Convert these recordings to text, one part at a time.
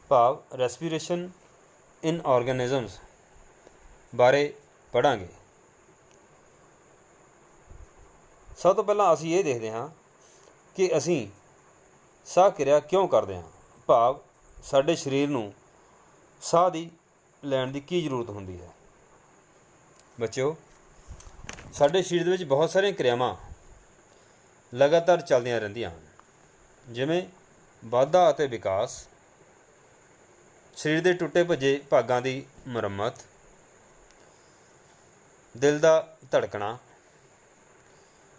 भाव ਰੈਸਪੀਰੇਸ਼ਨ इन ऑर्गेनिजम्स बारे पढ़ांगे। सब तो पहला असी ये देखते हाँ कि असी साह किरिया क्यों करते हैं, भाव साडे शरीर नूं साह दी लैण दी की जरूरत होंदी है। बच्चों, साडे शरीर दे विच बहुत सारियां क्रियावां लगातार चलदियां रहिंदियां हन, जिवें वाधा अते विकास, शरीर के टुटे भजे भागां की मुरम्मत, दिल का धड़कना,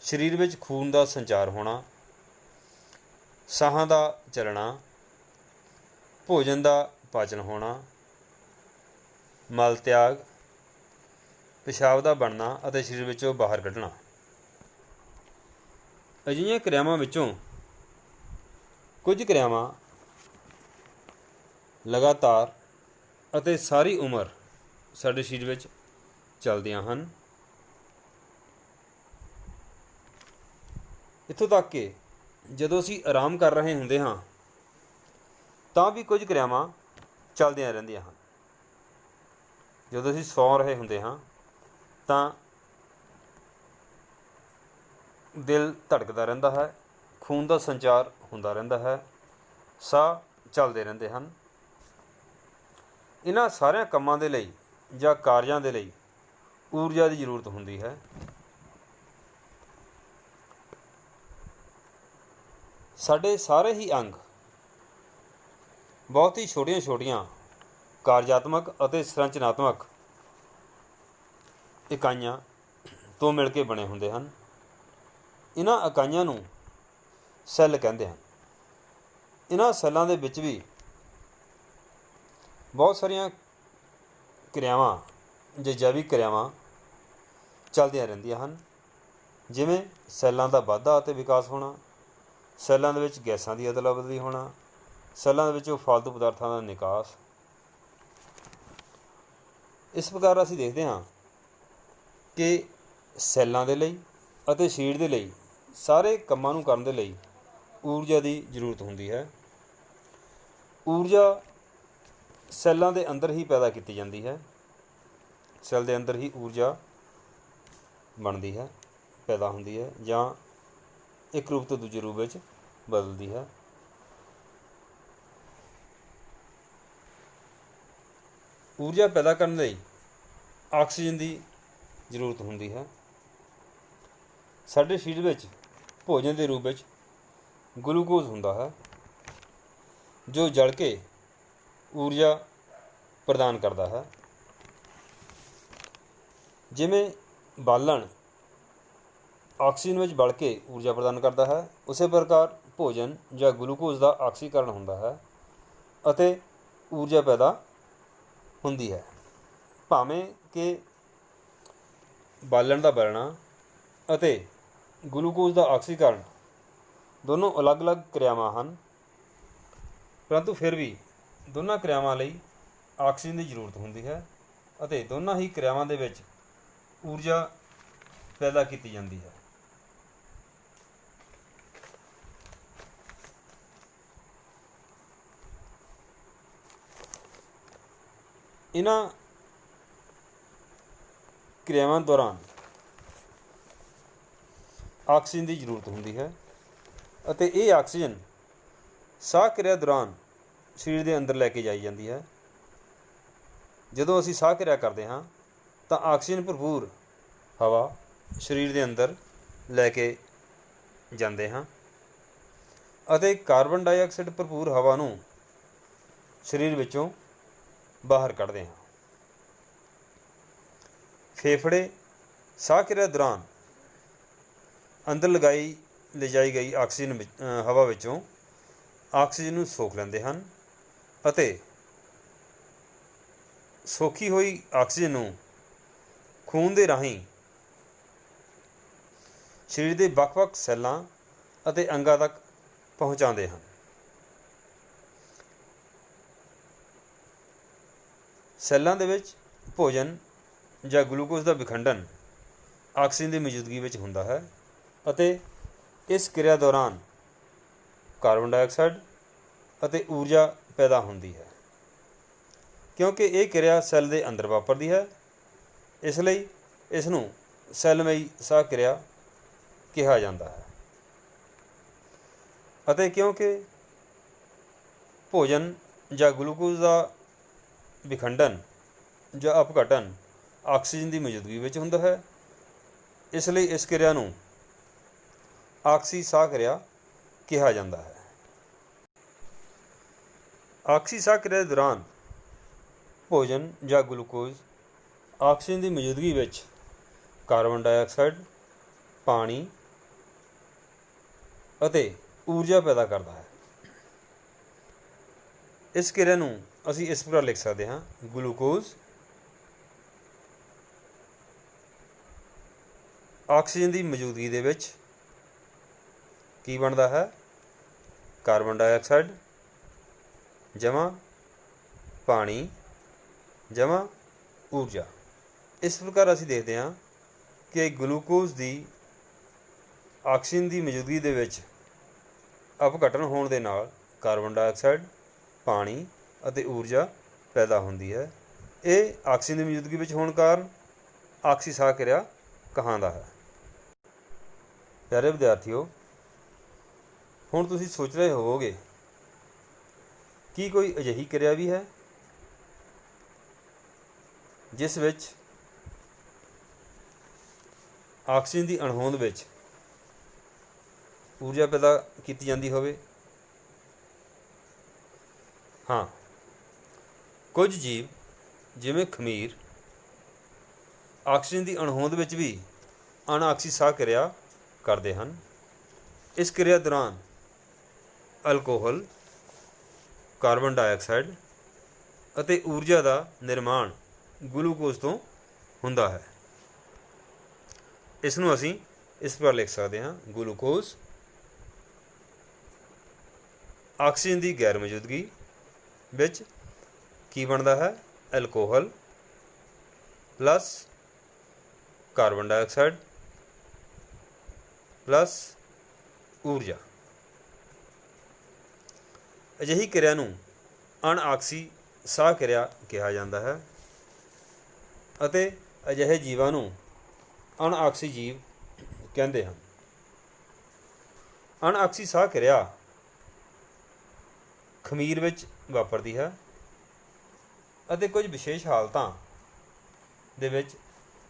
शरीर में खून का संचार होना, साहां का चलना, भोजन का पाचन होना, मल त्याग, पेशाब का बनना और शरीर विचों बाहर कढ़ना। अजिहियां क्रियावां विचों कुछ क्रियावां लगातार अते सारी उम्र साडे शरीर विच चलदियां हन। इत्थों तक कि जदों असीं आराम कर रहे हुंदे हां तां भी कुछ क्रियावां चलदियां रहिंदियां हन। जदों असीं सौ रहे हुंदे हां तां दिल धड़कदा रहिंदा है, खून का संचार हुंदा रहिंदा है, साह चलदे रहिंदे हन। इन्हां सारियां कामां दे लई जां कार्यां दे लई ऊर्जा की जरूरत होंदी है। साडे सारे ही अंग बहुत ही छोटियां छोटियां कार्यात्मक अते संरचनात्मक इकाइयां तो मिल के बने हुंदे हन। इन्हां इकाइयां नूं सैल कहंदे हन। इन्हां सैलां दे विच भी बहुत सारियां क्रियावां जे जैविक क्रियावां चलदियां रहिंदियां हन, जिवें सैलां दा वाधा अते विकास होना, सैलां दे विच गैसां दी अदला बदली होना, सैलां दे विचों फालतू पदार्थां दा निकास। इस प्रकार असीं देखते हाँ कि सैलां दे लई अते शरीर दे लई सारे कामां नूं करन दे लई ऊर्जा की जरूरत होंदी है। ऊर्जा सैलां दे अंदर ही पैदा की जाती है। सैल दे अंदर ही ऊर्जा बनती है, पैदा होंदी है, जां एक रूप तो दूजे रूप में बदलती है। ऊर्जा पैदा करने लई ऑक्सीजन की जरूरत होंदी है। साडे शरीर विच भोजन के रूप में ग्लूकोज हुंदा है, जो जल के ऊर्जा प्रदान करता है। जिमें बालन ऑक्सीजन में बल के ऊर्जा प्रदान करता है, उस प्रकार भोजन या ग्लूकोज का ऑक्सीकरण होंदा है अते ऊर्जा पैदा होंदी है। भावें कि बालन का बलना अते ग्लूकोज का ऑक्सीकरण दोनों अलग अलग क्रियावां हन, परंतु फिर भी दोनों क्रियावां लई ऑक्सीजन की जरूरत होंदी है अते दोनों ही क्रियावां दे विच ऊर्जा पैदा की जाती है। इन्हां क्रियावां दौरान ऑक्सीजन की जरूरत होंदी है अते ये ऑक्सीजन साह क्रिया दौरान शरीर के अंदर लैके जाई जाती है। जदों असीं साह क्रिया करते हाँ तो ऑक्सीजन भरपूर हवा शरीर के अंदर लैके जाते हाँ अते कार्बन डाइऑक्साइड भरपूर हवा नूं शरीर विचों बाहर कढ़ते हैं। फेफड़े साह क्रिया दौरान अंदर ले जाई गई ऑक्सीजन हवा विचों ऑक्सीजन नूं सोख लैंदे हन अते सोखी हुई ऑक्सीजन नूं खून के राहीं शरीर के ਵੱਖ-ਵੱਖ सैलां अते अंगां तक पहुँचाते हैं। सैलां दे विच भोजन या ग्लूकोज का विखंडन ऑक्सीजन की मौजूदगी में हुंदा है अते इस क्रिया दौरान कार्बन डाइऑक्साइड अते ऊर्जा पैदा होंदी है। ਕਿਉਂਕਿ ਇਹ ਕਿਰਿਆ ਸੈੱਲ ਦੇ ਅੰਦਰ ਵਾਪਰਦੀ ਹੈ, ਇਸ ਲਈ ਇਸ ਨੂੰ ਸੈੱਲਮਈ ਸਾਹ ਕਿਰਿਆ ਕਿਹਾ ਜਾਂਦਾ ਹੈ। ਅਤੇ ਕਿਉਂਕਿ ਭੋਜਨ ਜਾਂ ਗਲੂਕੋਜ਼ ਦਾ ਵਿਖੰਡਨ ਜਾਂ ਅਪਘਟਨ ਆਕਸੀਜਨ ਦੀ ਮੌਜੂਦਗੀ ਵਿੱਚ ਹੁੰਦਾ ਹੈ, ਇਸ ਲਈ ਇਸ ਕਿਰਿਆ ਨੂੰ ਆਕਸੀ ਸਾਹ ਕਿਰਿਆ ਕਿਹਾ ਜਾਂਦਾ ਹੈ। ਆਕਸੀ ਸਾਹ ਕਿਰਿਆ ਦੇ ਦੌਰਾਨ ਭੋਜਨ ਜਾਂ ਗਲੂਕੋਜ਼ ਆਕਸੀਜਨ ਦੀ ਮੌਜੂਦਗੀ ਵਿੱਚ ਕਾਰਬਨ ਡਾਈਆਕਸਾਈਡ, ਪਾਣੀ ਅਤੇ ਊਰਜਾ ਪੈਦਾ ਕਰਦਾ ਹੈ। ਇਸ ਕਿਰਿਆ ਨੂੰ ਅਸੀਂ ਇਸ ਪ੍ਰਕਾਰ ਲਿਖ ਸਕਦੇ ਹਾਂ, ਗਲੂਕੋਜ਼ ਆਕਸੀਜਨ ਦੀ ਮੌਜੂਦਗੀ ਦੇ ਵਿੱਚ ਕੀ ਬਣਦਾ ਹੈ? ਕਾਰਬਨ ਡਾਈਆਕਸਾਈਡ ਜਮ੍ਹਾਂ ਪਾਣੀ ਜਮ੍ਹਾਂ ਊਰਜਾ। ਇਸ ਪ੍ਰਕਾਰ ਅਸੀਂ ਦੇਖਦੇ ਹਾਂ ਕਿ ਗਲੂਕੋਜ਼ ਦੀ ਆਕਸੀਜਨ ਦੀ ਮੌਜੂਦਗੀ ਦੇ ਵਿੱਚ ਅਪਘਟਨ ਹੋਣ ਦੇ ਨਾਲ ਕਾਰਬਨ ਡਾਈਆਕਸਾਈਡ, ਪਾਣੀ ਅਤੇ ਊਰਜਾ ਪੈਦਾ ਹੁੰਦੀ ਹੈ। ਇਹ ਆਕਸੀਜਨ ਦੀ ਮੌਜੂਦਗੀ ਵਿੱਚ ਹੋਣ ਕਾਰਨ ਆਕਸੀ ਸਾਹ ਕਿਰਿਆ ਕਹਾਉਂਦਾ ਹੈ। ਪਿਆਰੇ ਵਿਦਿਆਰਥੀਓ, ਹੁਣ ਤੁਸੀਂ ਸੋਚ ਰਹੇ ਹੋਵੋਗੇ ਕੀ ਕੋਈ ਅਜਿਹੀ ਕਿਰਿਆ ਵੀ ਹੈ ਜਿਸ ਵਿੱਚ ਆਕਸੀਜਨ ਦੀ ਅਣਹੋਂਦ ਵਿੱਚ ਊਰਜਾ ਪੈਦਾ ਕੀਤੀ ਜਾਂਦੀ ਹੋਵੇ? ਹਾਂ, ਕੁਝ ਜੀਵ ਜਿਵੇਂ ਖਮੀਰ ਆਕਸੀਜਨ ਦੀ ਅਣਹੋਂਦ ਵਿੱਚ ਵੀ ਅਣਆਕਸੀ ਸਾਹ ਕਿਰਿਆ ਕਰਦੇ ਹਨ। ਇਸ ਕਿਰਿਆ ਦੌਰਾਨ ਅਲਕੋਹਲ, ਕਾਰਬਨ ਡਾਈਆਕਸਾਈਡ ਅਤੇ ਊਰਜਾ ਦਾ ਨਿਰਮਾਣ ਗਲੂਕੋਜ਼ ਤੋਂ ਹੁੰਦਾ ਹੈ। ਇਸ ਨੂੰ ਅਸੀਂ ਇਸ ਪ੍ਰਕਾਰ ਲਿਖ ਸਕਦੇ ਹਾਂ, ਗਲੂਕੋਜ਼ ਆਕਸੀਜਨ ਦੀ ਗੈਰ ਮੌਜੂਦਗੀ ਵਿੱਚ ਕੀ ਬਣਦਾ ਹੈ? Alcohol plus carbon dioxide plus ਊਰਜਾ। ਅਜਿਹੀ ਕਿਰਿਆ ਨੂੰ ਅਣਆਕਸੀ ਸਾਹ ਕਿਰਿਆ ਕਿਹਾ ਜਾਂਦਾ ਹੈ ਅਤੇ ਅਜਿਹੇ ਜੀਵਾਂ ਨੂੰ ਅਣਆਕਸੀ ਜੀਵ ਕਹਿੰਦੇ ਹਨ। ਅਣਆਕਸੀ ਸਾਹ ਕਿਰਿਆ ਖਮੀਰ ਵਿੱਚ ਵਾਪਰਦੀ ਹੈ ਅਤੇ ਕੁਝ ਵਿਸ਼ੇਸ਼ ਹਾਲਤਾਂ ਦੇ ਵਿੱਚ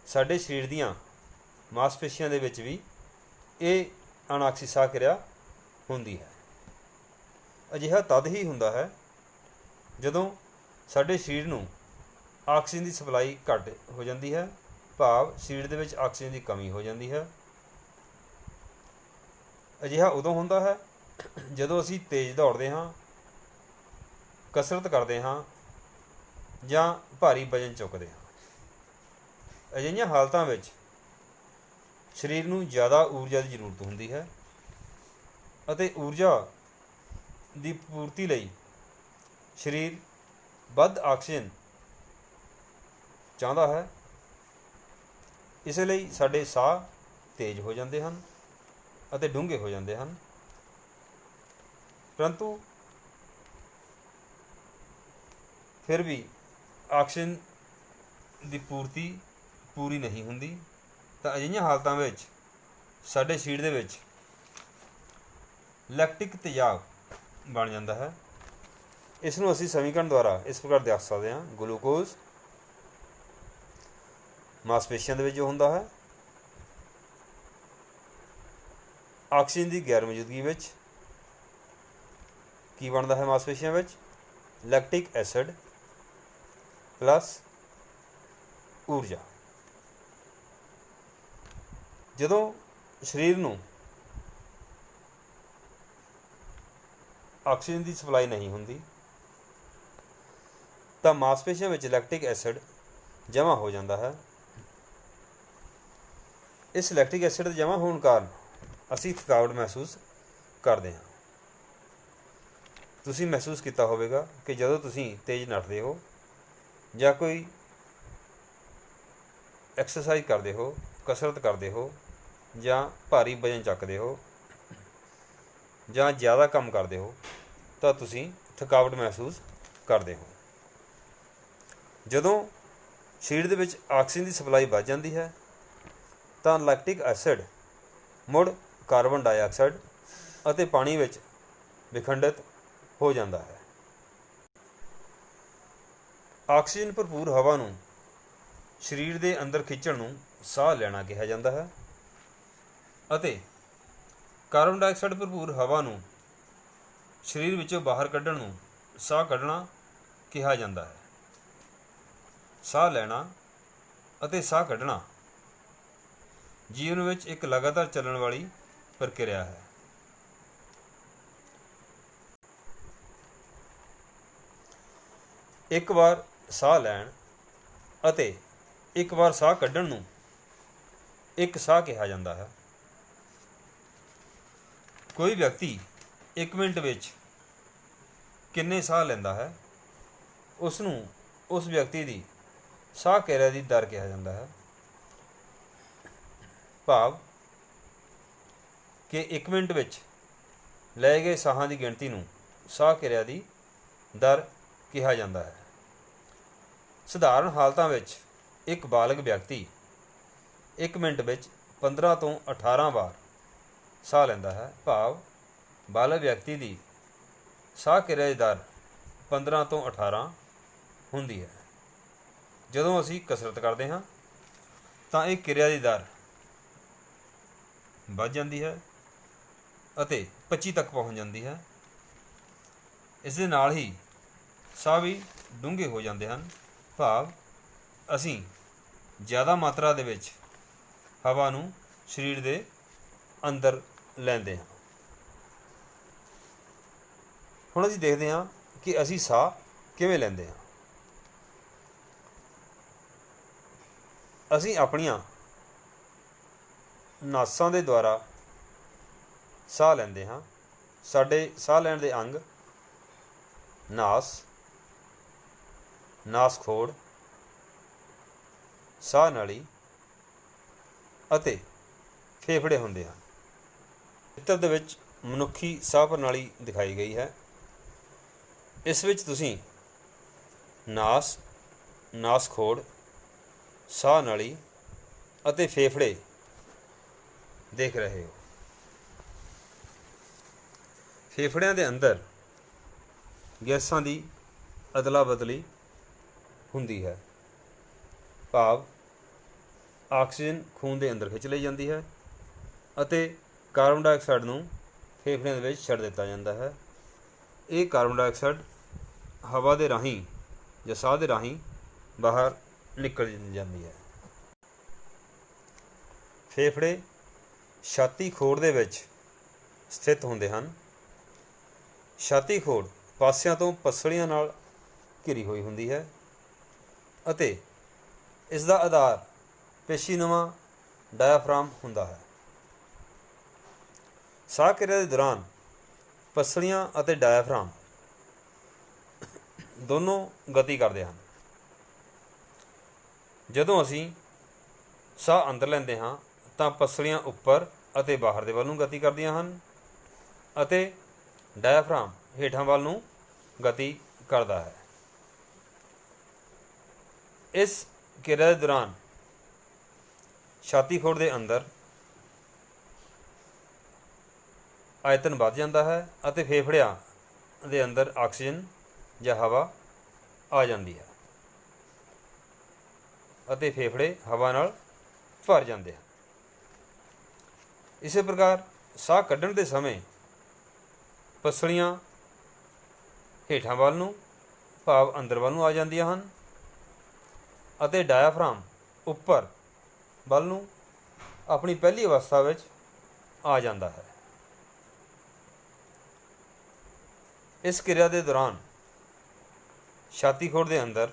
ਸਾਡੇ ਸਰੀਰ ਦੀਆਂ ਮਾਸਪੇਸ਼ੀਆਂ ਦੇ ਵਿੱਚ ਵੀ ਇਹ ਅਣਆਕਸੀ ਸਾਹ ਕਿਰਿਆ ਹੁੰਦੀ ਹੈ। ਅਜਿਹਾ ਤਦ ਹੀ ਹੁੰਦਾ ਹੈ ਜਦੋਂ ਸਾਡੇ ਸਰੀਰ ਨੂੰ ਆਕਸੀਜਨ ਦੀ ਸਪਲਾਈ ਘੱਟ ਹੋ ਜਾਂਦੀ ਹੈ, ਭਾਵ ਸਰੀਰ ਦੇ ਵਿੱਚ ਆਕਸੀਜਨ ਦੀ ਕਮੀ ਹੋ ਜਾਂਦੀ ਹੈ। ਅਜਿਹਾ ਉਦੋਂ ਹੁੰਦਾ ਹੈ ਜਦੋਂ ਅਸੀਂ ਤੇਜ਼ ਦੌੜਦੇ ਹਾਂ, ਕਸਰਤ ਕਰਦੇ ਹਾਂ ਜਾਂ ਭਾਰੀ ਵਜ਼ਨ ਚੁੱਕਦੇ ਹਾਂ। ਅਜਿਹੀਆਂ ਹਾਲਤਾਂ ਵਿੱਚ ਸਰੀਰ ਨੂੰ ਜ਼ਿਆਦਾ ਊਰਜਾ ਦੀ ਜ਼ਰੂਰਤ ਹੁੰਦੀ ਹੈ ਅਤੇ ਊਰਜਾ ਦੀ ਪੂਰਤੀ ਲਈ ਸਰੀਰ ਵੱਧ ਆਕਸੀਜਨ ਚਾਹੁੰਦਾ ਹੈ। ਇਸ ਲਈ ਸਾਡੇ ਸਾਹ ਤੇਜ਼ ਹੋ ਜਾਂਦੇ ਹਨ ਅਤੇ ਡੂੰਘੇ ਹੋ ਜਾਂਦੇ ਹਨ, ਪਰੰਤੂ ਫਿਰ ਵੀ ਆਕਸੀਜਨ ਦੀ ਪੂਰਤੀ ਪੂਰੀ ਨਹੀਂ ਹੁੰਦੀ। ਤਾਂ ਅਜਿਹੀਆਂ ਹਾਲਤਾਂ ਵਿੱਚ ਸਾਡੇ ਸਰੀਰ ਦੇ ਵਿੱਚ ਲੈਕਟਿਕ ਤੇਜ਼ਾਬ ਬਣ ਜਾਂਦਾ ਹੈ। ਇਸ ਨੂੰ ਅਸੀਂ ਸਮੀਕਰਨ ਦੁਆਰਾ ਇਸ ਪ੍ਰਕਾਰ ਦੇਖ ਸਕਦੇ ਹਾਂ, ਗਲੂਕੋਜ਼ ਮਾਸਪੇਸ਼ੀਆਂ ਦੇ ਵਿੱਚ ਜੋ ਹੁੰਦਾ ਹੈ, ਆਕਸੀਜਨ ਦੀ ਗੈਰ ਮੌਜੂਦਗੀ ਵਿੱਚ ਕੀ ਬਣਦਾ ਹੈ? ਮਾਸਪੇਸ਼ੀਆਂ ਵਿੱਚ ਲੈਕਟਿਕ ਐਸਿਡ ਪਲੱਸ ਊਰਜਾ। ਜਦੋਂ ਸਰੀਰ ਨੂੰ ਆਕਸੀਜਨ ਦੀ ਸਪਲਾਈ ਨਹੀਂ ਹੁੰਦੀ ਤਾਂ ਮਾਸਪੇਸ਼ੀਆਂ ਵਿੱਚ ਲੈਕਟਿਕ ਐਸਿਡ ਜਮ੍ਹਾਂ ਹੋ ਜਾਂਦਾ ਹੈ। ਇਸ ਲੈਕਟਿਕ ਐਸਿਡ ਦੇ ਜਮ੍ਹਾਂ ਹੋਣ ਕਾਰਨ ਅਸੀਂ ਥਕਾਵਟ ਮਹਿਸੂਸ ਕਰਦੇ ਹਾਂ। ਤੁਸੀਂ ਮਹਿਸੂਸ ਕੀਤਾ ਹੋਵੇਗਾ ਕਿ ਜਦੋਂ ਤੁਸੀਂ ਤੇਜ਼ ਨੱਠਦੇ ਹੋ ਜਾਂ ਕੋਈ ਐਕਸਰਸਾਈਜ਼ ਕਰਦੇ ਹੋ, ਕਸਰਤ ਕਰਦੇ ਹੋ ਜਾਂ ਭਾਰੀ ਵਜ਼ਨ ਚੱਕਦੇ ਹੋ ਜਾਂ ਜ਼ਿਆਦਾ ਕੰਮ ਕਰਦੇ ਹੋ ਤਾਂ ਤੁਸੀਂ ਥਕਾਵਟ ਮਹਿਸੂਸ ਕਰਦੇ ਹੋ। ਜਦੋਂ ਸਰੀਰ ਦੇ ਵਿੱਚ ਆਕਸੀਜਨ ਦੀ ਸਪਲਾਈ ਵੱਧ ਜਾਂਦੀ ਹੈ ਤਾਂ ਲੈਕਟਿਕ ਐਸਿਡ ਮੁੜ ਕਾਰਬਨ ਡਾਈਆਕਸਾਈਡ ਅਤੇ ਪਾਣੀ ਵਿੱਚ ਵਿਖੰਡਿਤ ਹੋ ਜਾਂਦਾ ਹੈ। ਆਕਸੀਜਨ ਭਰਪੂਰ ਹਵਾ ਨੂੰ ਸਰੀਰ ਦੇ ਅੰਦਰ ਖਿੱਚਣ ਨੂੰ ਸਾਹ ਲੈਣਾ ਕਿਹਾ ਜਾਂਦਾ ਹੈ ਅਤੇ ਕਾਰਬਨ ਡਾਈਆਕਸਾਈਡ ਭਰਪੂਰ ਹਵਾ ਨੂੰ ਸਰੀਰ ਵਿੱਚੋਂ ਬਾਹਰ ਕੱਢਣ ਨੂੰ ਸਾਹ ਕੱਢਣਾ ਕਿਹਾ ਜਾਂਦਾ ਹੈ। ਸਾਹ ਲੈਣਾ ਅਤੇ ਸਾਹ ਕੱਢਣਾ ਜੀਵਨ ਵਿੱਚ ਇੱਕ ਲਗਾਤਾਰ ਚੱਲਣ ਵਾਲੀ ਪ੍ਰਕਿਰਿਆ ਹੈ। ਇੱਕ ਵਾਰ ਸਾਹ ਲੈਣ ਅਤੇ ਇੱਕ ਵਾਰ ਸਾਹ ਕੱਢਣ ਨੂੰ ਇੱਕ ਸਾਹ ਕਿਹਾ ਜਾਂਦਾ ਹੈ। ਕੋਈ ਵਿਅਕਤੀ 1 ਮਿੰਟ ਵਿੱਚ ਕਿੰਨੇ ਸਾਹ ਲੈਂਦਾ ਹੈ ਉਸ ਨੂੰ ਉਸ ਵਿਅਕਤੀ ਦੀ ਸਾਹ ਕਿਰਿਆ ਦੀ ਦਰ ਕਿਹਾ ਜਾਂਦਾ ਹੈ। ਭਾਵ ਕਿ 1 ਮਿੰਟ ਵਿੱਚ ਲਏ ਗਏ ਸਾਹਾਂ ਦੀ ਗਿਣਤੀ ਨੂੰ ਸਾਹ ਕਿਰਿਆ ਦੀ ਦਰ ਕਿਹਾ ਜਾਂਦਾ ਹੈ। ਸਧਾਰਨ ਹਾਲਤਾਂ ਵਿੱਚ ਇੱਕ ਬਾਲਗ ਵਿਅਕਤੀ 1 ਮਿੰਟ ਵਿੱਚ 15 ਤੋਂ 18 ਵਾਰ ਸਾਹ ਲੈਂਦਾ ਹੈ। ਭਾਵ ਬਾਲਗ ਵਿਅਕਤੀ ਦੀ ਸਾਹ ਕਿਰਿਆ ਦੀ ਦਰ 15 ਤੋਂ 18 ਹੁੰਦੀ ਹੈ। ਜਦੋਂ ਅਸੀਂ ਕਸਰਤ ਕਰਦੇ ਹਾਂ ਤਾਂ ਇਹ ਕਿਰਿਆ ਦੀ ਦਰ ਵੱਧ ਜਾਂਦੀ ਹੈ ਅਤੇ 25 ਤੱਕ ਪਹੁੰਚ ਜਾਂਦੀ ਹੈ। ਇਸ ਦੇ ਨਾਲ ਹੀ ਸਾਹ ਵੀ ਡੂੰਘੇ ਹੋ ਜਾਂਦੇ ਹਨ। ਭਾਵ ਅਸੀਂ ਜ਼ਿਆਦਾ ਮਾਤਰਾ ਦੇ ਵਿੱਚ ਹਵਾ ਨੂੰ ਸਰੀਰ ਦੇ ਅੰਦਰ ਲੈਂਦੇ ਹਾਂ। ਹੁਣ ਅਸੀਂ ਦੇਖਦੇ ਹਾਂ ਕਿ ਅਸੀਂ ਸਾਹ ਕਿਵੇਂ ਲੈਂਦੇ ਹਾਂ। ਅਸੀਂ ਆਪਣੀਆਂ ਨਾਸਾਂ ਦੇ ਦੁਆਰਾ ਸਾਹ ਲੈਂਦੇ ਹਾਂ। ਸਾਡੇ ਸਾਹ ਲੈਣ ਦੇ ਅੰਗ ਨਾਸ, ਨਾਸ ਖੋੜ, ਸਾਹ ਨਾਲੀ ਅਤੇ ਫੇਫੜੇ ਹੁੰਦੇ ਹਨ। ਚਿੱਤਰ ਦੇ ਵਿੱਚ ਮਨੁੱਖੀ ਸਾਹ ਪ੍ਰਣਾਲੀ ਦਿਖਾਈ ਗਈ ਹੈ। ਇਸ ਵਿੱਚ ਤੁਸੀਂ ਨਾਸ, ਨਾਸ ਖੋੜ, ਸਾਹ ਨਾਲੀ ਅਤੇ ਫੇਫੜੇ ਦੇਖ ਰਹੇ ਹੋ। ਫੇਫੜਿਆਂ ਦੇ ਅੰਦਰ ਗੈਸਾਂ ਦੀ ਅਦਲਾ ਬਦਲੀ ਹੁੰਦੀ ਹੈ। ਭਾਵ ਆਕਸੀਜਨ ਖੂਨ ਦੇ ਅੰਦਰ ਖਿੱਚ ਲਈ ਜਾਂਦੀ ਹੈ ਅਤੇ ਕਾਰਬਨ ਡਾਈਆਕਸਾਈਡ ਨੂੰ ਫੇਫੜਿਆਂ ਦੇ ਵਿੱਚ ਛੱਡ ਦਿੱਤਾ ਜਾਂਦਾ ਹੈ। ਇਹ ਕਾਰਬਨ ਡਾਈਆਕਸਾਈਡ ਹਵਾ ਦੇ ਰਾਹੀਂ ਜਾਂ ਸਾਹ ਦੇ ਰਾਹੀਂ ਬਾਹਰ ਨਿਕਲ ਜਾਂਦੀ ਹੈ। ਫੇਫੜੇ ਛਾਤੀ ਖੋੜ ਦੇ ਵਿੱਚ ਸਥਿਤ ਹੁੰਦੇ ਹਨ। ਛਾਤੀ ਖੋੜ ਪਾਸਿਆਂ ਤੋਂ ਪਸਲੀਆਂ ਨਾਲ ਘਿਰੀ ਹੋਈ ਹੁੰਦੀ ਹੈ ਅਤੇ ਇਸ ਦਾ ਆਧਾਰ ਪੇਸ਼ੀਨੁਮਾ ਡਾਇਆਫ੍ਰਾਮ ਹੁੰਦਾ ਹੈ। ਸਾਹ ਕਿਰਿਆ ਦੇ ਦੌਰਾਨ ਪਸਲੀਆਂ ਅਤੇ ਡਾਇਆਫ੍ਰਾਮ ਦੋਨੋਂ ਗਤੀ ਕਰਦੇ ਹਨ। ਜਦੋਂ ਅਸੀਂ ਸਾਹ ਅੰਦਰ ਲੈਂਦੇ ਹਾਂ ਤਾਂ ਪਸਲੀਆਂ ਉੱਪਰ ਅਤੇ ਬਾਹਰ ਦੇ ਵੱਲ ਨੂੰ ਗਤੀ ਕਰਦੀਆਂ ਹਨ ਅਤੇ ਡਾਇਆਫ੍ਰਾਮ ਹੇਠਾਂ ਵੱਲ ਨੂੰ ਗਤੀ ਕਰਦਾ ਹੈ। ਇਸ ਕਿਰਿਆ ਦੇ ਦੌਰਾਨ ਛਾਤੀ ਖੋੜ ਦੇ ਅੰਦਰ ਆਇਤਨ ਵੱਧ ਜਾਂਦਾ ਹੈ ਅਤੇ ਫੇਫੜਿਆਂ ਦੇ ਅੰਦਰ ਆਕਸੀਜਨ ਜਾਂ ਹਵਾ ਆ ਜਾਂਦੀ ਹੈ ਅਤੇ ਫੇਫੜੇ ਹਵਾ ਨਾਲ ਭਰ ਜਾਂਦੇ ਹਨ। ਇਸੇ ਪ੍ਰਕਾਰ ਸਾਹ ਕੱਢਣ ਦੇ ਸਮੇਂ ਪਸਲੀਆਂ ਹੇਠਾਂ ਵੱਲ ਨੂੰ ਭਾਵ ਅੰਦਰ ਵੱਲ ਨੂੰ ਆ ਜਾਂਦੀਆਂ ਹਨ ਅਤੇ ਡਾਇਆਫ੍ਰਾਮ ਉੱਪਰ ਵੱਲ ਨੂੰ ਆਪਣੀ ਪਹਿਲੀ ਅਵਸਥਾ ਵਿੱਚ ਆ ਜਾਂਦਾ ਹੈ। ਇਸ ਕਿਰਿਆ ਦੇ ਦੌਰਾਨ ਛਾਤੀ ਖੋੜ ਦੇ ਅੰਦਰ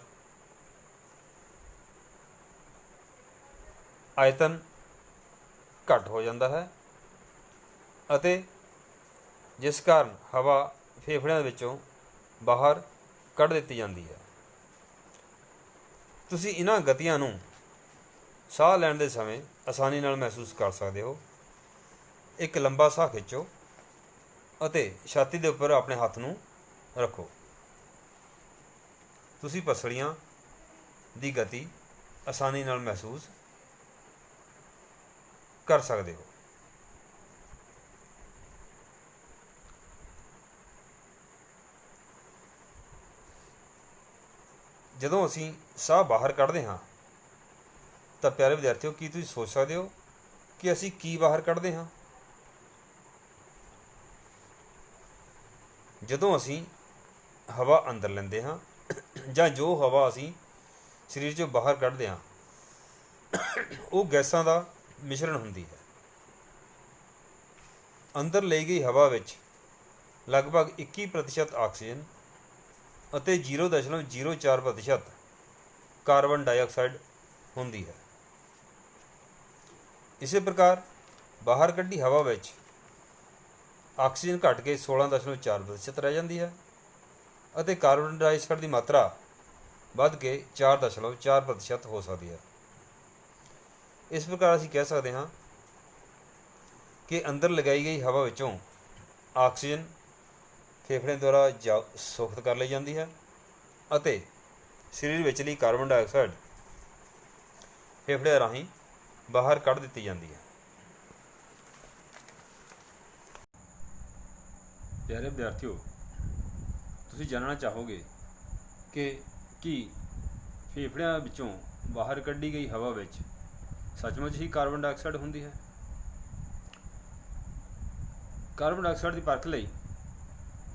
ਆਇਤਨ ਘੱਟ ਹੋ ਜਾਂਦਾ ਹੈ ਅਤੇ ਜਿਸ ਕਾਰਨ ਹਵਾ ਫੇਫੜਿਆਂ ਦੇ ਵਿੱਚੋਂ ਬਾਹਰ ਕੱਢ ਦਿੱਤੀ ਜਾਂਦੀ ਹੈ। ਤੁਸੀਂ ਇਹਨਾਂ ਗਤੀਆਂ ਨੂੰ ਸਾਹ ਲੈਣ ਦੇ ਸਮੇਂ ਆਸਾਨੀ ਨਾਲ ਮਹਿਸੂਸ ਕਰ ਸਕਦੇ ਹੋ। ਇੱਕ ਲੰਬਾ ਸਾਹ ਖਿੱਚੋ ਅਤੇ ਛਾਤੀ ਦੇ ਉੱਪਰ ਆਪਣੇ ਹੱਥ ਨੂੰ ਰੱਖੋ। ਤੁਸੀਂ ਪਸਲੀਆਂ ਦੀ ਗਤੀ ਆਸਾਨੀ ਨਾਲ ਮਹਿਸੂਸ ਕਰ ਸਕਦੇ ਹੋ। ਜਦੋਂ ਅਸੀਂ ਸਾਹ ਬਾਹਰ ਕੱਢਦੇ ਹਾਂ ਤਾਂ ਪਿਆਰੇ ਵਿਦਿਆਰਥੀਓ, ਕੀ ਤੁਸੀਂ ਸੋਚ ਸਕਦੇ ਹੋ ਕਿ ਅਸੀਂ ਕੀ ਬਾਹਰ ਕੱਢਦੇ ਹਾਂ? ਜਦੋਂ ਅਸੀਂ ਹਵਾ ਅੰਦਰ ਲੈਂਦੇ ਹਾਂ ਜਾਂ ਜੋ ਹਵਾ ਅਸੀਂ ਸਰੀਰ 'ਚੋਂ ਬਾਹਰ ਕੱਢਦੇ ਹਾਂ, ਉਹ ਗੈਸਾਂ ਦਾ ਮਿਸ਼ਰਣ ਹੁੰਦੀ ਹੈ। ਅੰਦਰ ਲਈ ਗਈ ਹਵਾ ਵਿੱਚ ਲਗਭਗ 21% ਆਕਸੀਜਨ ਅਤੇ 0.04% ਕਾਰਬਨ ਡਾਈਆਕਸਾਈਡ ਹੁੰਦੀ ਹੈ। ਇਸੇ ਪ੍ਰਕਾਰ ਬਾਹਰ ਕੱਢੀ ਹਵਾ ਵਿੱਚ ਆਕਸੀਜਨ ਘਟ ਕੇ 16.4% ਰਹਿ ਜਾਂਦੀ ਹੈ ਅਤੇ ਕਾਰਬਨ ਡਾਈਆਕਸਾਈਡ ਦੀ ਮਾਤਰਾ ਵੱਧ ਕੇ 4.4% ਹੋ ਸਕਦੀ ਹੈ। ਇਸ ਪ੍ਰਕਾਰ ਅਸੀਂ ਕਹਿ ਸਕਦੇ ਹਾਂ ਕਿ ਅੰਦਰ ਲਗਾਈ ਗਈ ਹਵਾ ਵਿੱਚੋਂ ਆਕਸੀਜਨ ਫੇਫੜਿਆਂ ਦੁਆਰਾ ਸੋਖਤ ਕਰ ਲਈ ਜਾਂਦੀ ਹੈ ਅਤੇ ਸਰੀਰ ਵਿਚਲੀ ਕਾਰਬਨ ਡਾਈਆਕਸਾਈਡ ਫੇਫੜਿਆਂ ਰਾਹੀਂ ਬਾਹਰ ਕੱਢ ਦਿੱਤੀ ਜਾਂਦੀ ਹੈ। ਪਿਆਰੇ ਵਿਦਿਆਰਥੀਓ, ਤੁਸੀਂ ਜਾਣਨਾ ਚਾਹੋਗੇ ਕਿ ਕੀ ਫੇਫੜਿਆਂ ਵਿੱਚੋਂ ਬਾਹਰ ਕੱਢੀ ਗਈ ਹਵਾ ਵਿੱਚ ਸੱਚਮੁੱਚ ਹੀ ਕਾਰਬਨ ਡਾਈਆਕਸਾਈਡ ਹੁੰਦੀ ਹੈ? ਕਾਰਬਨ ਡਾਈਆਕਸਾਈਡ ਦੀ ਪਰਖ ਲਈ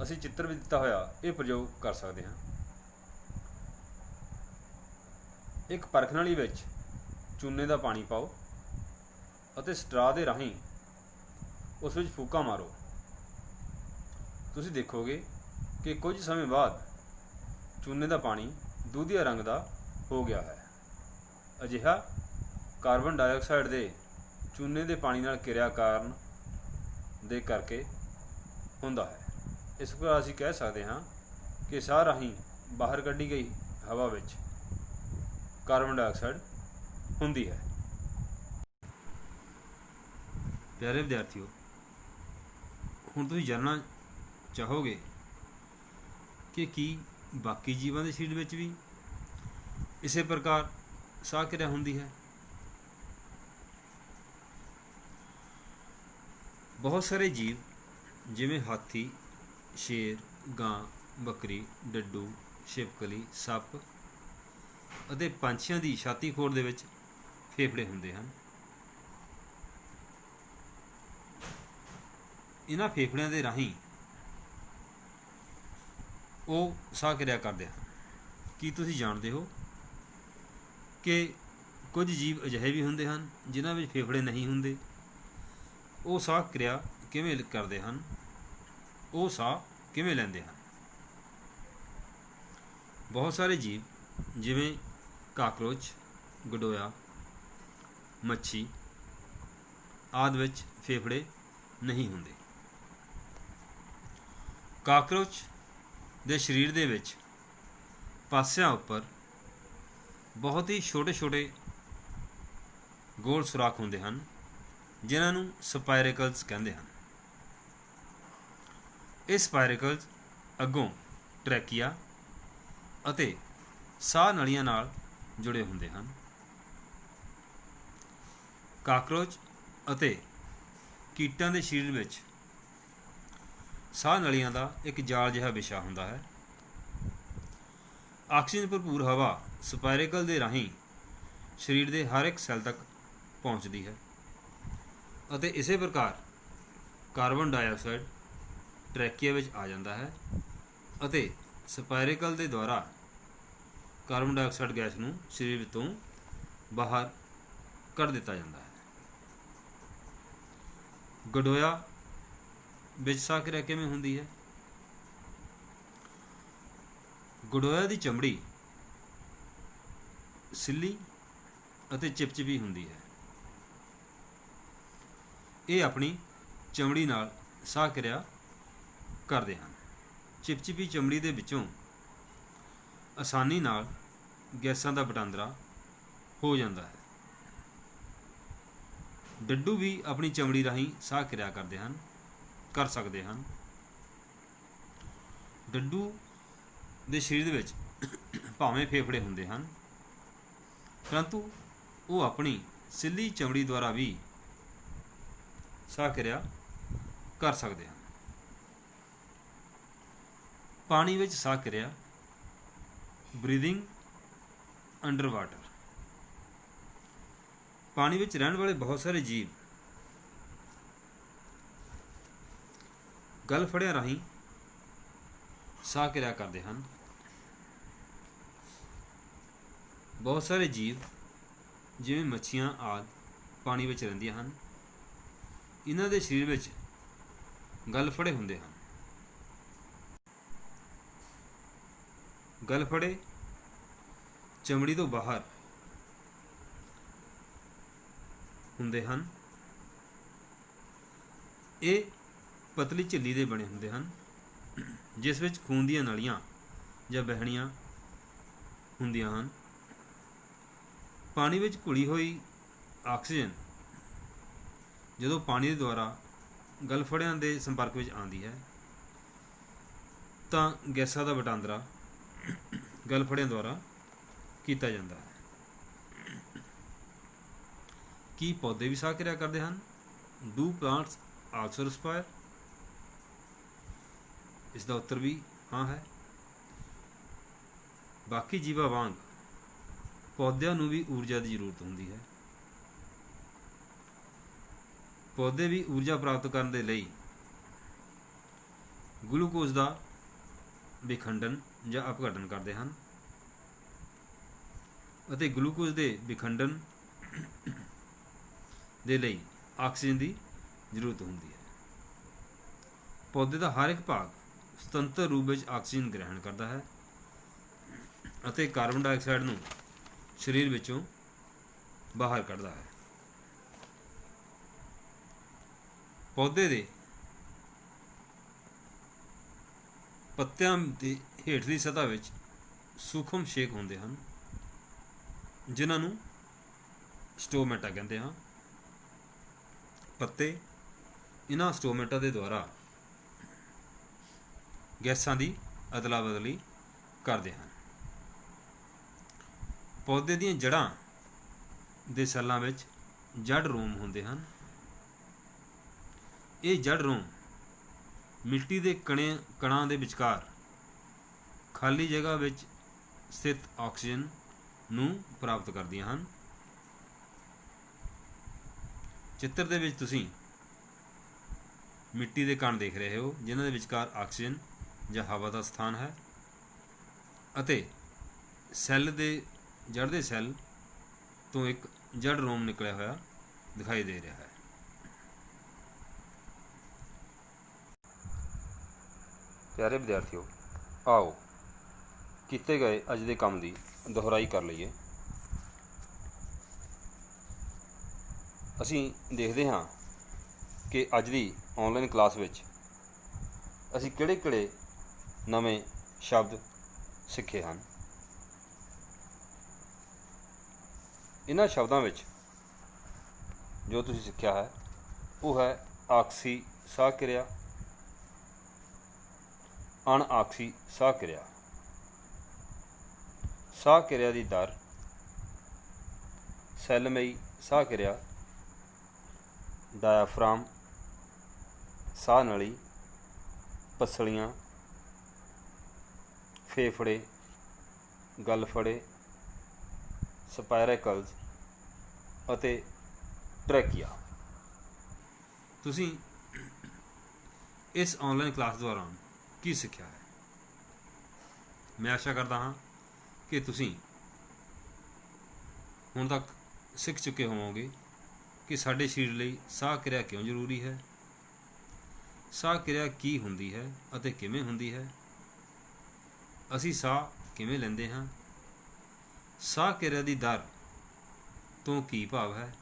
ਅਸੀਂ ਚਿੱਤਰ ਵਿੱਚ ਦਿੱਤਾ ਹੋਇਆ ਇਹ ਪ੍ਰਯੋਗ ਕਰ ਸਕਦੇ ਹਾਂ। ਇੱਕ ਪਰਖਣਾਲੀ ਵਿੱਚ ਚੂਨੇ ਦਾ ਪਾਣੀ ਪਾਓ ਅਤੇ ਸਟਰਾ ਦੇ ਰਾਹੀਂ ਉਸ ਵਿੱਚ ਫੂਕਾਂ ਮਾਰੋ। ਤੁਸੀਂ ਦੇਖੋਗੇ ਕਿ ਕੁਝ ਸਮੇਂ ਬਾਅਦ ਚੂਨੇ ਦਾ ਪਾਣੀ ਦੁਧੀਆ ਰੰਗ ਦਾ ਹੋ ਗਿਆ ਹੈ। ਅਜਿਹਾ ਕਾਰਬਨ ਡਾਈਆਕਸਾਈਡ ਦੇ ਚੂਨੇ ਦੇ ਪਾਣੀ ਨਾਲ ਕਿਰਿਆ ਕਾਰਨ ਦੇ ਕਰਕੇ ਹੁੰਦਾ ਹੈ। ਇਸ ਪ੍ਰਕਾਰ ਅਸੀਂ ਕਹਿ ਸਕਦੇ ਹਾਂ ਕਿ ਸਾਹ ਰਾਹੀਂ ਬਾਹਰ ਕੱਢੀ ਗਈ ਹਵਾ ਵਿੱਚ ਕਾਰਬਨ ਡਾਈਆਕਸਾਈਡ ਹੁੰਦੀ ਹੈ। ਪਿਆਰੇ ਵਿਦਿਆਰਥੀਓ, ਹੁਣ ਤੁਸੀਂ ਜਾਣਨਾ ਚਾਹੋਗੇ ਕਿ ਕੀ ਬਾਕੀ ਜੀਵਾਂ ਦੇ ਸਰੀਰ ਵਿੱਚ ਵੀ ਇਸੇ ਪ੍ਰਕਾਰ ਸਾਹ ਕਿਰਿਆ ਹੁੰਦੀ ਹੈ? ਬਹੁਤ ਸਾਰੇ ਜੀਵ ਜਿਵੇਂ ਹਾਥੀ, ਸ਼ੇਰ, ਗਾਂ, ਬੱਕਰੀ, ਡੱਡੂ, ਛਿਪਕਲੀ, ਸੱਪ ਅਤੇ ਪੰਛੀਆਂ ਦੀ ਛਾਤੀ ਖੋਰ ਦੇ ਵਿੱਚ ਫੇਫੜੇ ਹੁੰਦੇ ਹਨ। ਇਹਨਾਂ ਫੇਫੜਿਆਂ ਦੇ ਰਾਹੀਂ ਉਹ ਸਾਹ ਕਿਰਿਆ ਕਰਦੇ ਹਨ। ਕੀ ਤੁਸੀਂ ਜਾਣਦੇ ਹੋ ਕਿ ਕੁਝ ਜੀਵ ਅਜਿਹੇ ਵੀ ਹੁੰਦੇ ਹਨ ਜਿਨ੍ਹਾਂ ਵਿੱਚ ਫੇਫੜੇ ਨਹੀਂ ਹੁੰਦੇ? ਉਹ ਸਾਹ ਕਿਰਿਆ ਕਿਵੇਂ ਕਰਦੇ ਹਨ? ਉਹ ਸਾਹ ਕਿਵੇਂ ਲੈਂਦੇ ਹਨ? ਬਹੁਤ ਸਾਰੇ ਜੀਵ ਜਿਵੇਂ ਕਾਕਰੋਚ, ਗਡੋਇਆ, ਮੱਛੀ ਆਦਿ ਵਿੱਚ ਫੇਫੜੇ ਨਹੀਂ ਹੁੰਦੇ। ਕਾਕਰੋਚ ਦੇ ਸਰੀਰ ਦੇ ਵਿੱਚ ਪਾਸਿਆਂ ਉੱਪਰ ਬਹੁਤ ਹੀ ਛੋਟੇ ਛੋਟੇ ਗੋਲ ਸੁਰਾਖ ਹੁੰਦੇ ਹਨ, ਜਿਨ੍ਹਾਂ ਨੂੰ ਸਪਾਇਰੇਕਲਸ ਕਹਿੰਦੇ ਹਨ। ਇਹ ਸਪਾਇਰੇਕਲਸ ਅੱਗੋਂ ਟਰੈਕੀਆ ਅਤੇ ਸਾਹ ਨਲੀਆਂ ਨਾਲ ਜੁੜੇ ਹੁੰਦੇ ਹਨ। ਕਾਕਰੋਚ ਅਤੇ ਕੀਟਾਂ ਦੇ ਸਰੀਰ ਵਿੱਚ ਸਾਹ ਨਲੀਆਂ ਦਾ ਇੱਕ ਜਾਲ ਜਿਹਾ ਵਿਛਾ ਹੁੰਦਾ ਹੈ। ਆਕਸੀਜਨ ਭਰਪੂਰ ਹਵਾ ਸਪਾਇਰੇਕਲ ਦੇ ਰਾਹੀਂ ਸਰੀਰ ਦੇ ਹਰ ਇੱਕ ਸੈੱਲ ਤੱਕ ਪਹੁੰਚਦੀ ਹੈ ਅਤੇ ਇਸੇ ਪ੍ਰਕਾਰ ਕਾਰਬਨ ਡਾਈਆਕਸਾਈਡ ਟਰੈਕੀਆ ਵਿੱਚ ਆ ਜਾਂਦਾ ਹੈ ਅਤੇ ਸਪਾਇਰੇਕਲ ਦੇ ਦੁਆਰਾ ਕਾਰਬਨ ਡਾਈਆਕਸਾਈਡ ਗੈਸ ਨੂੰ ਸਰੀਰ ਵਿੱਚੋਂ ਬਾਹਰ ਕੱਢ ਦਿੱਤਾ ਜਾਂਦਾ ਹੈ। ਗਡੋਇਆ ਵਿੱਚ ਸਾਹ ਕਿਰਿਆ ਕਿਵੇਂ ਹੁੰਦੀ ਹੈ? ਗਡੋਇਆ ਦੀ ਚਮੜੀ ਸਿੱਲੀ ਅਤੇ ਚਿਪਚਿਪੀ ਹੁੰਦੀ ਹੈ। ਇਹ ਆਪਣੀ ਚਮੜੀ ਨਾਲ ਸਾਹ ਕਿਰਿਆ ਕਰਦੇ ਹਨ। ਚਿਪਚਿਪੀ ਚਮੜੀ ਦੇ ਵਿੱਚੋਂ ਆਸਾਨੀ ਨਾਲ ਗੈਸਾਂ ਦਾ ਵਟਾਂਦਰਾ ਹੋ ਜਾਂਦਾ ਹੈ। ਡੱਡੂ ਵੀ ਆਪਣੀ ਚਮੜੀ ਰਾਹੀਂ ਸਾਹ ਕਿਰਿਆ ਕਰ ਸਕਦੇ ਹਨ। ਡੱਡੂ ਦੇ ਸਰੀਰ ਦੇ ਵਿੱਚ ਭਾਵੇਂ ਫੇਫੜੇ ਹੁੰਦੇ ਹਨ, परंतु वो अपनी सिल्ली चमड़ी द्वारा भी साह किरिया कर सकते हैं। पानी विच साह किरिया ब्रीदिंग अंडर वाटर। पानी विच रहने वाले बहुत सारे जीव गल फड़िया राही साह किरिया करते हैं। बहुत सारे जीव जिवें मच्छियां आदि पानी विच रहिंदियां हन। इन्हां दे शरीर विच गल फड़े हुंदे हन। गल फड़े चमड़ी तो बाहर हुंदे हन। ये पतली झिल्ली दे बने हुंदे हन जिस विच खून दीयां नलियां जां बहणियां हुंदियां हन। पानी विच घुली हुई आक्सीजन जदों पानी दे द्वारा गलफड़ियां दे संपर्क विच आंदी है तां गैसां दा वटांदरा गलफड़ियां द्वारा किया जाता है। की पौधे भी साह किरिया करते हैं? Do plants also respire? इसका उत्तर भी हाँ है। बाकी जीवा वांग पौधों नूं भी ऊर्जा की जरूरत होंदी है। पौधे भी ऊर्जा प्राप्त करने के लिए ग्लूकोज का विखंडन या अपघटन करते हैं ਅਤੇ ग्लूकोज के विखंडन ਦੇ ਲਈ ਆਕਸੀਜਨ ਦੀ ਜ਼ਰੂਰਤ ਹੁੰਦੀ ਹੈ। ਪੌਦੇ ਦਾ ਹਰ ਇੱਕ ਭਾਗ ਸੁਤੰਤਰ ਰੂਪ ਵਿੱਚ ਆਕਸੀਜਨ ਗ੍ਰਹਿਣ ਕਰਦਾ ਹੈ ਅਤੇ ਕਾਰਬਨ ਡਾਈਆਕਸਾਈਡ ਨੂੰ ਸਰੀਰ ਵਿੱਚੋਂ ਬਾਹਰ ਕੱਢਦਾ ਹੈ। ਪੌਦੇ ਦੇ ਪੱਤਿਆਂ ਦੀ ਹੇਠਲੀ ਸਤ੍ਹਾ ਵਿੱਚ ਸੂਖਮ ਛੇਕ ਹੁੰਦੇ ਹਨ ਜਿਨ੍ਹਾਂ ਨੂੰ ਸਟੋਮੈਟਾ ਕਹਿੰਦੇ ਹਾਂ। ਪੱਤੇ ਇਹਨਾਂ ਸਟੋਮੈਟਾ ਦੇ ਦੁਆਰਾ ਗੈਸਾਂ ਦੀ ਅਦਲਾ ਬਦਲੀ ਕਰਦੇ ਹਨ। ਪੌਦੇ ਦੀਆਂ ਜੜ੍ਹਾਂ ਦੇ ਸੈੱਲਾਂ ਵਿੱਚ ਜੜ ਰੋਮ ਹੁੰਦੇ ਹਨ। ਇਹ ਜੜ ਰੋਮ ਮਿੱਟੀ ਦੇ ਕਣਾਂ ਦੇ ਵਿਚਕਾਰ ਖਾਲੀ ਜਗ੍ਹਾ ਵਿੱਚ ਸਥਿਤ ਆਕਸੀਜਨ ਨੂੰ ਪ੍ਰਾਪਤ ਕਰਦੀਆਂ ਹਨ। ਚਿੱਤਰ ਦੇ ਵਿੱਚ ਤੁਸੀਂ ਮਿੱਟੀ ਦੇ ਕਣ ਦੇਖ ਰਹੇ ਹੋ ਜਿਨ੍ਹਾਂ ਦੇ ਵਿਚਕਾਰ ਆਕਸੀਜਨ ਜਾਂ ਹਵਾ ਦਾ ਸਥਾਨ ਹੈ ਅਤੇ ਸੈੱਲ ਦੇ ਜੜ ਦੇ ਸੈੱਲ ਤੋਂ ਇੱਕ ਜੜ ਰੋਮ ਨਿਕਲਿਆ ਹੋਇਆ ਦਿਖਾਈ ਦੇ ਰਿਹਾ ਹੈ। ਪਿਆਰੇ ਵਿਦਿਆਰਥੀਓ, ਆਓ ਕੀਤੇ ਗਏ ਅੱਜ ਦੇ ਕੰਮ ਦੀ ਦੁਹਰਾਈ ਕਰ ਲਈਏ। ਅਸੀਂ ਦੇਖਦੇ ਹਾਂ ਕਿ ਅੱਜ ਦੀ ਆਨਲਾਈਨ ਕਲਾਸ ਵਿੱਚ ਅਸੀਂ ਕਿਹੜੇ ਨਵੇਂ ਸ਼ਬਦ ਸਿੱਖੇ ਹਨ। ਇਹਨਾਂ ਸ਼ਬਦਾਂ ਵਿੱਚ ਜੋ ਤੁਸੀਂ ਸਿੱਖਿਆ ਹੈ ਉਹ ਹੈ ਆਕਸੀ ਸਾਹ ਕਿਰਿਆ, ਅਣਆਕਸੀ ਸਾਹ ਕਿਰਿਆ, ਸਾਹ ਕਿਰਿਆ ਦੀ ਦਰ, ਸੈੱਲਮਈ ਸਾਹ ਕਿਰਿਆ, ਡਾਇਆਫ੍ਰਾਮ, ਸਾਹ ਨਲੀ, ਪਸਲੀਆਂ, ਫੇਫੜੇ, ਗਲਫੜੇ, ਸਪਾਇਰੇਕਲਸ ਅਤੇ ਟਰੈਕੀਆ। ਤੁਸੀਂ ਇਸ ਆਨਲਾਈਨ ਕਲਾਸ ਦੌਰਾਨ ਕੀ ਸਿੱਖਿਆ ਹੈ? ਮੈਂ ਆਸ਼ਾ ਕਰਦਾ ਹਾਂ ਕਿ ਤੁਸੀਂ ਹੁਣ ਤੱਕ ਸਿੱਖ ਚੁੱਕੇ ਹੋਵੋਗੇ ਕਿ ਸਾਡੇ ਸਰੀਰ ਲਈ ਸਾਹ ਕਿਰਿਆ ਕਿਉਂ ਜ਼ਰੂਰੀ ਹੈ, ਸਾਹ ਕਿਰਿਆ ਕੀ ਹੁੰਦੀ ਹੈ ਅਤੇ ਕਿਵੇਂ ਹੁੰਦੀ ਹੈ, ਅਸੀਂ ਸਾਹ ਕਿਵੇਂ ਲੈਂਦੇ ਹਾਂ, ਸਾਹ ਕਿਰਿਆ ਦੀ ਦਰ ਤੋਂ ਕੀ ਭਾਵ ਹੈ,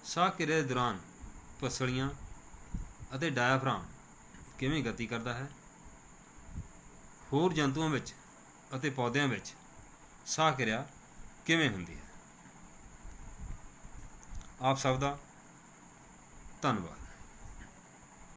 ਸਾਹ ਕਿਰਿਆ ਦੇ ਦੌਰਾਨ ਪਸਲੀਆਂ ਅਤੇ ਡਾਇਆਫ੍ਰਾਮ ਕਿਵੇਂ ਗਤੀ ਕਰਦਾ ਹੈ, ਹੋਰ ਜੰਤੂਆਂ ਵਿੱਚ ਅਤੇ ਪੌਦਿਆਂ ਵਿੱਚ ਸਾਹ ਕਿਰਿਆ ਕਿਵੇਂ ਹੁੰਦੀ ਹੈ। ਆਪ ਸਭ ਦਾ ਧੰਨਵਾਦ।